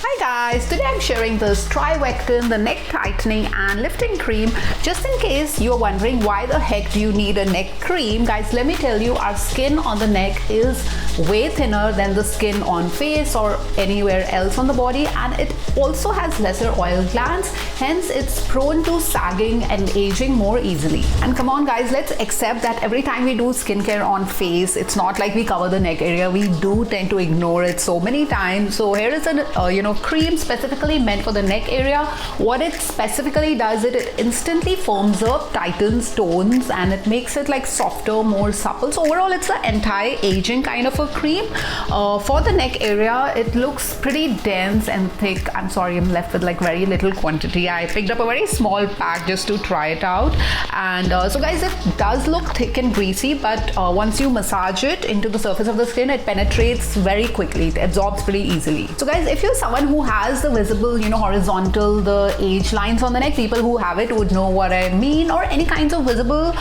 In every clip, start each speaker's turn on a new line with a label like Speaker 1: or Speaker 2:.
Speaker 1: Hi guys, today I'm sharing this Strivectin, the neck tightening and lifting cream. Just in case you're wondering why the heck do you need a neck cream, guys, let me tell you, our skin on the neck is way thinner than the skin on face or anywhere else on the body, and it also has lesser oil glands, hence it's prone to sagging and aging more easily. And come on guys, let's accept that every time we do skincare on face, it's not like we cover the neck area. We do tend to ignore it so many times. So here is a cream specifically meant for the neck area. What it specifically does, it instantly firms up, tightens, tones, and it makes it like softer, more supple. So overall it's an anti-aging kind of a cream. For the neck area, it looks pretty dense and thick. I'm sorry, I'm left with like very little quantity. I picked up a very small pack just to try it out, and so guys, it does look thick and greasy, but once you massage it into the surface of the skin, it penetrates very quickly. It absorbs pretty easily. So guys, if you're someone who has the visible, horizontal, the age lines on the neck, people who have it would know what I mean, or any kinds of visible,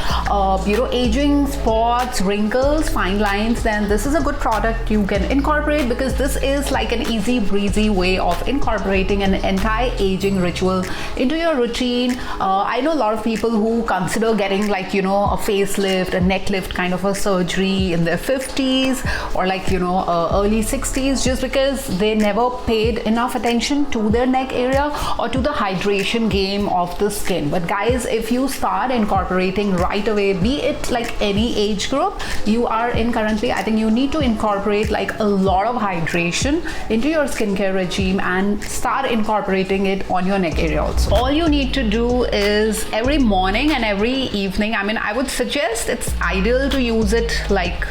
Speaker 1: aging spots, wrinkles, fine lines, then this is a good product you can incorporate, because this is like an easy breezy way of incorporating an anti-aging ritual into your routine. I know a lot of people who consider getting like, a facelift, a neck lift kind of a surgery in their 50s or like, early 60s, just because they never paid enough attention to their neck area or to the hydration game of the skin. But guys, if you start incorporating right away, be it like any age group you are in currently, I think you need to incorporate like a lot of hydration into your skincare regime and start incorporating it on your neck area also. All you need to do is every morning and every evening, I would suggest it's ideal to use it like,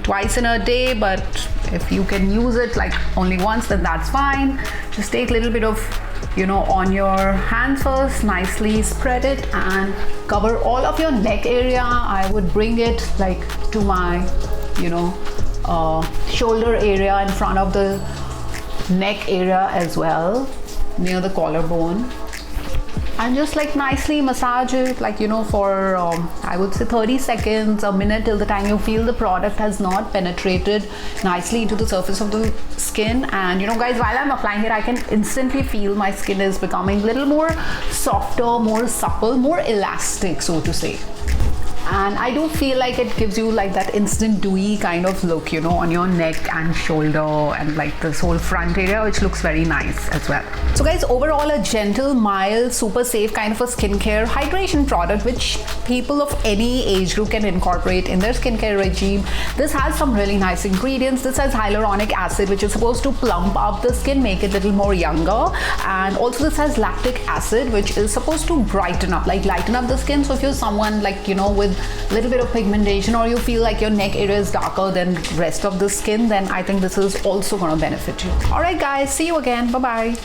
Speaker 1: twice in a day, but if you can use it like only once, then that's fine. Just take a little bit of, on your hand first, nicely spread it and cover all of your neck area. I would bring it like to my, shoulder area, in front of the neck area as well, near the collarbone, and just like nicely massage it like, for I would say 30 seconds, a minute, till the time you feel the product has not penetrated nicely into the surface of the skin. And guys, while I'm applying it, I can instantly feel my skin is becoming a little more softer, more supple, more elastic, so to say. And I do feel like it gives you like that instant dewy kind of look, on your neck and shoulder and like this whole front area, which looks very nice as well. So guys, overall a gentle, mild, super safe kind of a skincare hydration product which people of any age group can incorporate in their skincare regime. This has some really nice ingredients. This has hyaluronic acid, which is supposed to plump up the skin, make it a little more younger. And also this has lactic acid, which is supposed to brighten up, like lighten up the skin. So if you're someone like, with a little bit of pigmentation, or you feel like your neck area is darker than rest of the skin, then I think this is also going to benefit you. All right guys, see you again. Bye bye.